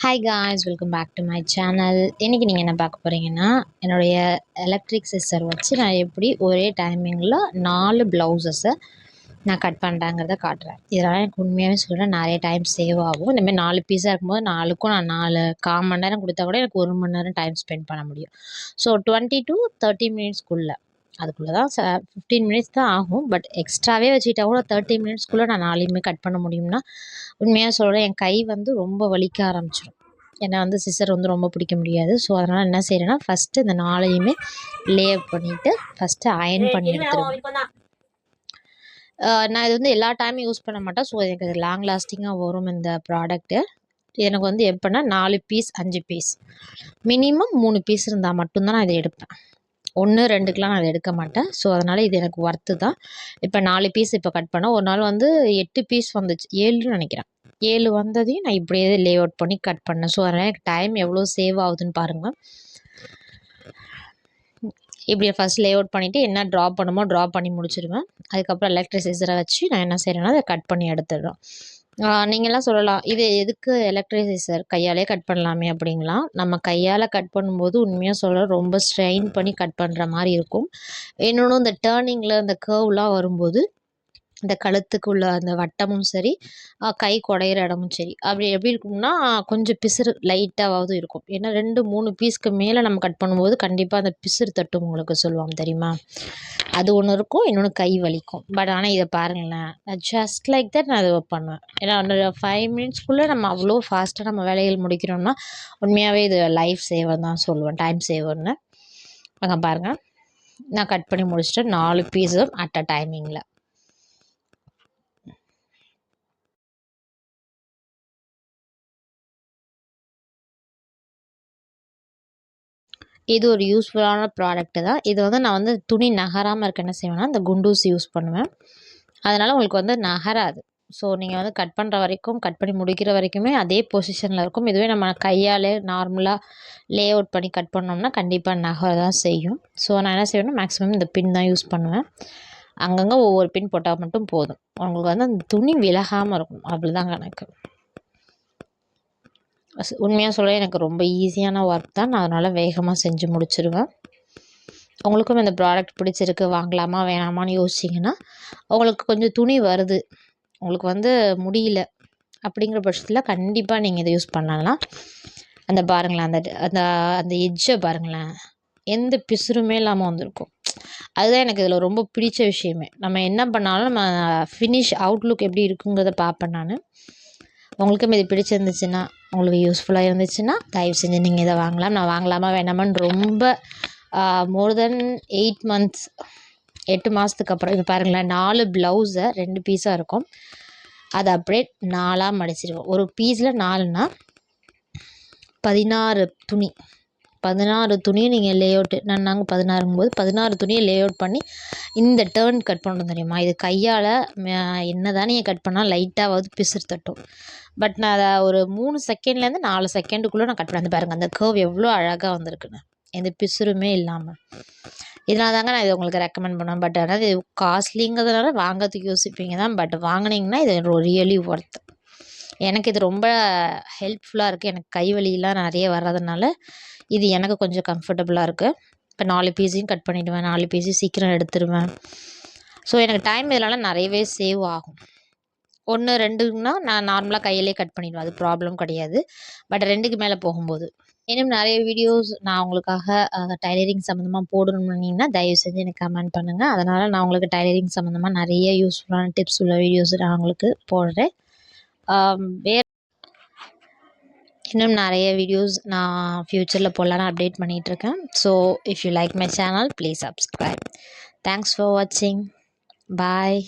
Hi guys, welcome back to my channel. இன்றைக்கி நீங்கள் என்ன பார்க்க போகிறீங்கன்னா, என்னுடைய எலக்ட்ரிக் சிசர் வச்சு நான் எப்படி ஒரே டைமிங்கில் 4 ப்ளவுசஸை நான் கட் பண்ணுறேங்கிறத காட்டுறேன். இதனால் எனக்கு உண்மையாகவே சொல்கிறேன், நிறைய டைம் சேவ் ஆகும். இந்தமாதிரி 4 பீஸாக இருக்கும்போது 4க்கும் நான் 4 மணி நேரம் கொடுத்தா கூட எனக்கு 1 மணி நேரம் டைம் ஸ்பெண்ட் பண்ண முடியும். ஸோ 20 to 30 மினிட்ஸ்க்குள்ளே, அதுக்குள்ளே தான் 15 மினிட்ஸ் தான் ஆகும். பட் எக்ஸ்ட்ராவே வச்சுக்கிட்டா கூட 30 மினிட்ஸ்க்குள்ளே நான் 4யுமே கட் பண்ண முடியும்னா, உண்மையாக சொல்கிறேன், என் கை ரொம்ப வலிக்க ஆரம்பிச்சிடும். ஏன்னா சிசர் ரொம்ப பிடிக்க முடியாது. ஸோ அதனால் என்ன செய்கிறேன்னா, ஃபஸ்ட்டு இந்த 4யுமே லே பண்ணிவிட்டு ஃபஸ்ட்டு அயர்ன் பண்ணி எடுத்துருவேன். நான் இது எல்லா டைமும் யூஸ் பண்ண மாட்டேன். ஸோ எனக்கு அது லாங் லாஸ்டிங்காக வரும் இந்த ப்ராடக்ட்டு. எனக்கு எப்படின்னா 4 பீஸ் 5 பீஸ் மினிமம் 3 பீஸ் இருந்தால் மட்டும்தான் நான் இதை எடுப்பேன். 1 2க்கெலாம் நான் அதை எடுக்க மாட்டேன். ஸோ அதனால் இது எனக்கு ஒர்த்து தான். இப்போ 4 பீஸ் இப்போ கட் பண்ணேன். ஒரு நாள் 8 பீஸ் வந்துச்சு, 7ன்னு நினைக்கிறேன். 7 வந்ததையும் நான் இப்படியே லே அவுட் பண்ணி கட் பண்ணேன். ஸோ அதனால் எனக்கு டைம் எவ்வளோ சேவ் ஆகுதுன்னு பாருங்கள். இப்படி ஃபஸ்ட் லே அவுட் பண்ணிவிட்டு என்ன ட்ரா பண்ணி முடிச்சிடுவேன். அதுக்கப்புறம் எலக்ட்ரிக் சிசரை வச்சு நான் என்ன செய்கிறேன்னா, அதை கட் பண்ணி எடுத்துடுறோம். நீங்கள்லாம் சொல்லலாம், இது எதுக்கு எலக்ட்ரிக் சிசர், கையாலே கட் பண்ணலாமே அப்படிங்கலாம். நம்ம கையால் கட் பண்ணும்போது உண்மையாக சொல்கிறேன், ரொம்ப ஸ்ட்ரெயின் பண்ணி கட் பண்ணுற மாதிரி இருக்கும். இன்னொன்று, இந்த டேர்னிங்கில் அந்த கர்வ்லாம் வரும்போது இந்த கழுத்துக்குள்ள அந்த வட்டமும் சரி, கை குடையிற இடமும் சரி, அப்படி எப்படி இருக்கும்னா கொஞ்சம் பிசுறு லைட்டாவது இருக்கும். ஏன்னா 2 3 பீஸ்க்கு மேலே நம்ம கட் பண்ணும்போது கண்டிப்பாக அந்த பிசுறு தட்டும், உங்களுக்கு சொல்லுவாங்க தெரியுமா? அது ஒன்று இருக்கும். இன்னொன்று கை வலிக்கும். பட் ஆனால் இதை பாருங்களேன், ஜஸ்ட் லைக் தட் நான் அதை பண்ணுவேன். ஏன்னா 5 மினிட்ஸ்க்குள்ளே நம்ம அவ்வளோ ஃபாஸ்ட்டாக நம்ம வேலைகள் முடிக்கிறோம்னா உண்மையாகவே இது லைஃப் சேவர் தான் சொல்லுவேன், டைம் சேவர்னு. அங்கே பாருங்கள், நான் கட் பண்ணி முடிச்சுட்டு 4 பீஸும் அட் அ டைமிங்கில். இது ஒரு யூஸ்ஃபுல்லான ப்ராடக்ட்டு தான். இது நான் துணி நகராமல் இருக்க என்ன செய்வேன்னா, இந்த குண்டூசி யூஸ் பண்ணுவேன். அதனால் உங்களுக்கு நகராது. ஸோ நீங்கள் கட் பண்ணுற வரைக்கும், கட் பண்ணி முடிக்கிற வரைக்குமே அதே பொசிஷனில் இருக்கும். இதுவே நம்ம கையாலே நார்மலாக லே அவுட் பண்ணி கட் பண்ணோம்னா கண்டிப்பாக நகர தான் செய்யும். ஸோ நான் என்ன செய்வேன்னா, மேக்ஸிமம் இந்த பின் தான் யூஸ் பண்ணுவேன். அங்கங்கே ஒவ்வொரு பின் போட்டால் மட்டும் போதும். உங்களுக்கு அந்த துணி விலகாமல் இருக்கும், அவ்வளோதான் கணக்கு. உண்மையாக சொல்ல எனக்கு ரொம்ப ஈஸியான ஒர்க் தான். நான் அதனால் வேகமாக செஞ்சு முடிச்சிடுவேன். உங்களுக்கும் இந்த ப்ராடக்ட் பிடிச்சிருக்கு, வாங்கலாமா வேணாமான்னு யோசிச்சிங்கன்னா, உங்களுக்கு கொஞ்சம் துணி வருது, உங்களுக்கு முடியல அப்படிங்கிற பட்சத்தில் கண்டிப்பாக நீங்கள் இதை யூஸ் பண்ணலாம். அந்த பாருங்களேன், அந்த அந்த அந்த எட்ஜை பாருங்களேன், எந்த பிசுறுமே இல்லாமல் வந்திருக்கும். அதுதான் எனக்கு இதில் ரொம்ப பிடிச்ச விஷயமே. நம்ம என்ன பண்ணாலும் நம்ம ஃபினிஷ் அவுட்லுக் எப்படி இருக்குங்கிறத பார்ப்பேன் நான். உங்களுக்கும் இது பிடிச்சிருந்துச்சுன்னா, உங்களுக்கு யூஸ்ஃபுல்லாக இருந்துச்சுன்னா தயவு செஞ்சு நீங்கள் இதை வாங்கலாம். நான் வாங்கலாமா வேணாமான்னு ரொம்ப மோர் தென் 8 மந்த்ஸ், 8 மாதத்துக்கு அப்புறம் இப்போ பாருங்களேன், 4 ப்ளவுஸை 2 பீஸாக இருக்கும், அதை அப்படியே 4ஆக மடிச்சிடுவோம். ஒரு பீஸில் 4னா 16 துணி. 16 துணியை நீங்கள் லே அவுட்டு, நாங்கள் 16ங்கும்போது 16 துணியை லே அவுட் பண்ணி இந்த டேர்ன் கட் பண்ணணும் தெரியுமா? இது கையால் என்ன தான் நீங்கள் கட் பண்ணால் லைட்டாவது பிசுறு தட்டும். பட் நான் அதை ஒரு 3 செகண்ட்லேருந்து 4 செகண்டுக்குள்ளே நான் கட் பண்ணி பாருங்கள், அந்த கர்வ் எவ்வளோ அழகாக வந்திருக்குன்னு, எந்த பிசுறுமே இல்லாமல். இதனால தாங்க நான் இதை உங்களுக்கு ரெக்கமெண்ட் பண்ணுவேன். பட் ஆனால் இது காஸ்ட்லிங்கிறதுனால வாங்கிறதுக்கு யோசிப்பீங்க தான். பட் வாங்கினீங்கன்னா இது ரியலி ஒர்த். எனக்கு இது ரொம்ப ஹெல்ப்ஃபுல்லாக இருக்குது. எனக்கு கை வலியெலாம் நிறைய வர்றதுனால இது எனக்கு கொஞ்சம் கம்ஃபர்டபுளாக இருக்குது. இப்போ 4 பீஸையும் கட் பண்ணிவிடுவேன், 4 பீஸையும் சீக்கிரம் எடுத்துடுவேன். ஸோ எனக்கு டைம் இதனால் நிறையவே சேவ் ஆகும். 1 2ன்னா நான் நார்மலாக கையிலே கட் பண்ணிவிடுவேன், அது ப்ராப்ளம் கிடையாது. பட் 2க்கு மேலே போகும்போது இன்னும் நிறைய வீடியோஸ் நான் உங்களுக்காக டைலரிங் சம்மந்தமாக போடணும்னீங்கன்னா தயவு செஞ்சு எனக்கு கமெண்ட் பண்ணுங்கள். அதனால் நான் உங்களுக்கு டைலரிங் சம்மந்தமாக நிறைய யூஸ்ஃபுல்லான டிப்ஸ் உள்ள வீடியோஸ் நான் உங்களுக்கு போடுறேன். வேறு இன்னும் நிறைய வீடியோஸ் நான் ஃப்யூச்சரில் போடலான்னு அப்டேட் பண்ணிகிட்ருக்கேன். So if you like my channel please subscribe. Thanks for வாட்சிங். பாய்.